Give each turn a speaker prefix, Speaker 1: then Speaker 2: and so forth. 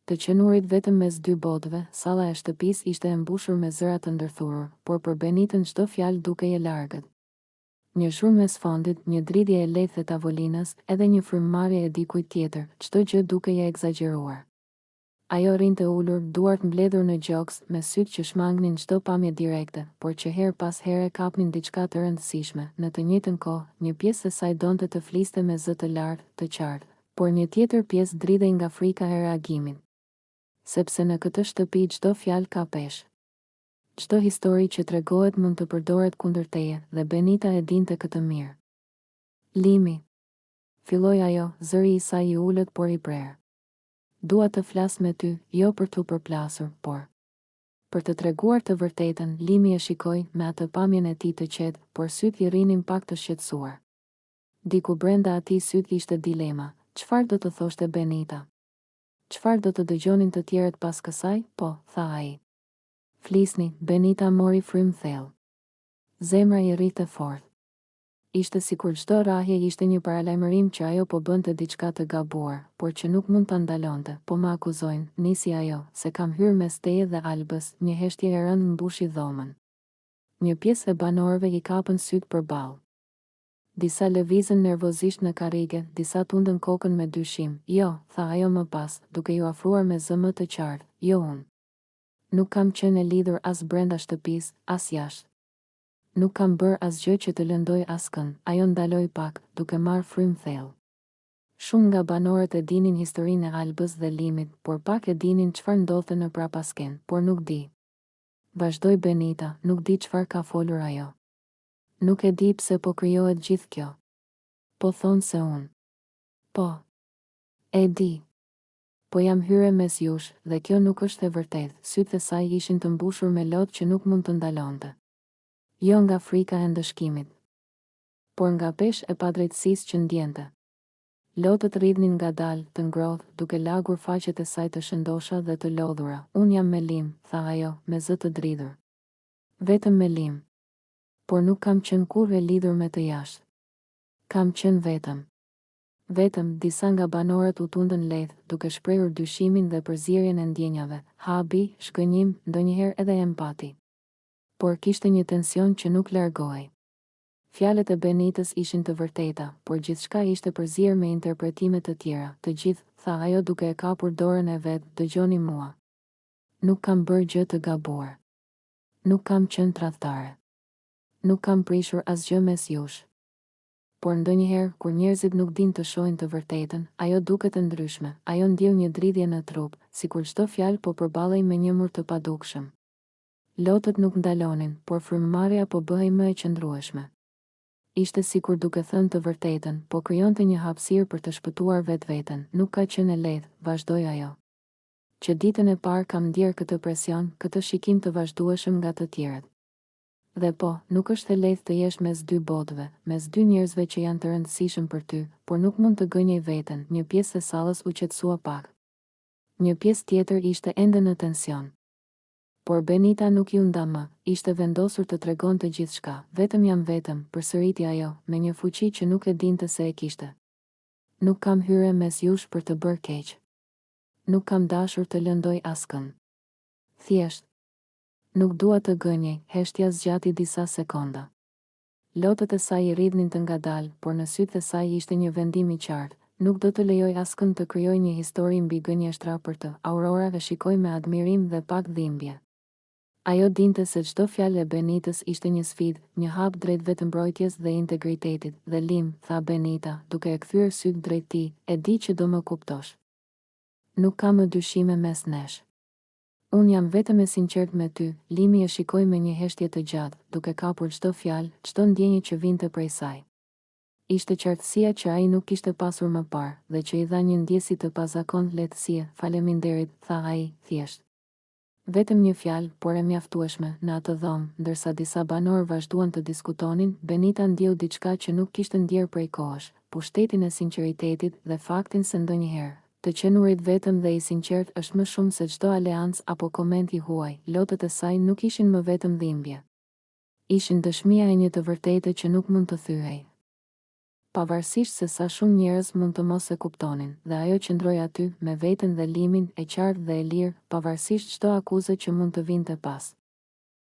Speaker 1: Të qenurit vetëm mes dy botëve, salla e shtëpisë ishte e mbushur me zëra të ndërthurur, por për Benitën çdo fjalë dukej e largët. Një zhurmë e sfondit, një dridhje e lehtë e tavolinës, edhe një frymëmarrje e dikujt tjetër, çdo gjë dukej e egzageruar. Ajo rinte ulur, duart mbledhur në gjoks, me sytë që shmangnin çdo pamje direkte, por që her pas here kapnin diçka të rëndësishme. Në të njëjtën kohë, një pjesë e saj donte të fliste me zë të lartë, të qartë, por një tjetër pjesë dridhej nga frika e reagimit. Sepse në këtë shtëpi çdo fjalë ka peshë. Çdo histori që tregohet mund të përdoret kundër teje, dhe Benita e dinte këtë mirë. Limi, filloi ajo, zëri i saj I ulët por I prerë. Dua të flas me ty, jo për t'u përplasur, por për të treguar të vërtetën. Limi e shikoi me atë pamjen e tij të qetë, por sytë I rrinin pak të shqetësuar. Diku brenda atij sytë ishte dilema. Çfarë do të thoshte Benita? Çfarë do të dëgjonin të tjerët pas kësaj? Po, tha ai. Flisni, Benita mori frymë thellë. Zemra I rrite fort. Ishte sikur çdo rrahje ishte një paralajmërim që ajo po bënte diçka të gabuar, por që nuk mund ta ndalonte. Po më akuzojnë, nisi ajo, se kam hyrë mes teje dhe Albës. Një heshtje e rëndë mbushi dhomën. Një pjesë e banorëve I kapën sytë përballë. Disa lëvizën nervozisht në karrige, disa tundën kokën me dyshim. Jo, tha ajo më pas, duke ju afruar me zë më të qartë. Jo unë. Nuk kam qenë e lidhur as brenda shtëpisë, as jashtë. Nuk kam bërë asgjë që të lëndoj askënd, ajo ndaloi pak, duke marrë frymë thellë. Shumë nga banorët e dinin historinë e Albës dhe Limit, por pak e dinin çfarë ndodhte në prapasken, por nuk di. Vazhdoi Benita, nuk di çfarë ka folur ajo. Nuk e di pse po krijohet gjithë kjo. Po thonë se unë. Po. E di. Po jam hyre mes jush, dhe kjo nuk është e vërtetë. Sytë e saj ishin të mbushur me lotë që nuk mund të ndalonte. Jo nga frika e ndëshkimit, por nga peshë e padrejtësisë që ndjente. Lotët rridhnin ngadalë, të ngrohtë, duke lagur faqet e saj të shëndosha dhe të lodhura. Unë jam me Lim, tha ajo, me zë të dridhur. Vetëm me Lim. Por nuk kam qenë kurrë e lidhur me të jashtë. Kam qenë vetëm. Vetëm, disa nga banorët u tundën lehtë, duke shprehur dyshimin dhe përzierjen e ndjenjave, habi, shkënjim, ndonjëherë edhe empati. Por kishte një tension që nuk largohej. Fjalët e Benitës ishin të vërteta, por gjithçka ishte përzier me interpretime të tjera. Të gjithë, tha ajo duke e kapur dorën e vet, dëgjoni mua. Nuk kam bërë gjë të gabuar. Nuk kam qenë tradhtare. Nuk kam prishur asgjë mes jush. Por ndonjëherë, kur njerëzit nuk din të shohin të vërtetën, ajo duket e ndryshme. Ajo ndjeu një dridhje në trup, sikur çdo fjalë po përballej me një mur të padukshëm. Lotët nuk ndalonin, por frymëmarrja po bëhej më e qëndrueshme. Ishte sikur duke thënë të vërtetën, po krijonte një hapësirë për të shpëtuar vetveten. Nuk ka qenë e lehtë, vazhdoi ajo. Që ditën e parë kam ndjer këtë presion, këtë shikim të vazhdueshëm nga të tjerët. Dhe po, nuk është e lehtë të jesh mes dy botëve, mes dy njerëzve që janë të rëndësishëm për ty, por nuk mund të gënjej veten. Një pjesë e sallës u qetësua pak. Një pjesë tjetër ishte ende në tension. Por Benita nuk ju nda më, ishte vendosur të tregonte gjithçka. Vetëm jam vetëm, përsëriti ajo, me një fuqi që nuk e dinte se e kishte. Nuk kam hyrë mes jush për të bërë keq. Nuk kam dashur të lëndoj askënd. Thjesht. Nuk dua të gënjej, heshtja zgjati disa sekonda. Lotët e saj I rridhnin të ngadalë, por në sytë e saj ishte një vendim I qartë. Nuk do të lejoj askënd të krijoj një histori mbi gënjeshtra për të. Aurora e shikoi me admirim dhe pak dhimbje. Ajo dinte se çdo fjalë e Benitës ishte një sfidë, një hap drejt vetëmbrojtjes dhe integritetit. Dhe Lim, tha Benita, duke e kthyer syt drejt tij, e di që do më kuptosh. Nuk ka më dyshime mes nesh. Unë jam vetëm e sinqert me ty. Limi e shikoi me një heshtje të gjatë, duke kapur çdo fjalë, çdo ndjenjë që vinte prej saj. Ishte qartësia që ai nuk kishte pasur më parë, dhe që I dha një ndjesi të pazakontë lehtësie. Faleminderit, tha ai, thjesht. Vetëm një fjalë, por e mjaftueshme. Në atë dhomë, ndërsa disa banorë vazhduan të diskutonin, Benita ndjeu diçka që nuk kishte ndjerë prej kohësh, pushtetin e sinqeritetit dhe faktin se ndonjëherë, të qenurit vetëm dhe I sinqert është më shumë se çdo aleancë apo koment I huaj. Lotët e saj nuk ishin më vetëm dhimbje. Ishin dëshmia e një të vërtetë që nuk mund të thyhej. pavarësisht se sa shumë njerëz mund të mos e kuptonin, dhe ajo qëndroi aty me veten dhe limin e qartë dhe e lirë, pavarësisht çdo akuze që mund të vinte pas.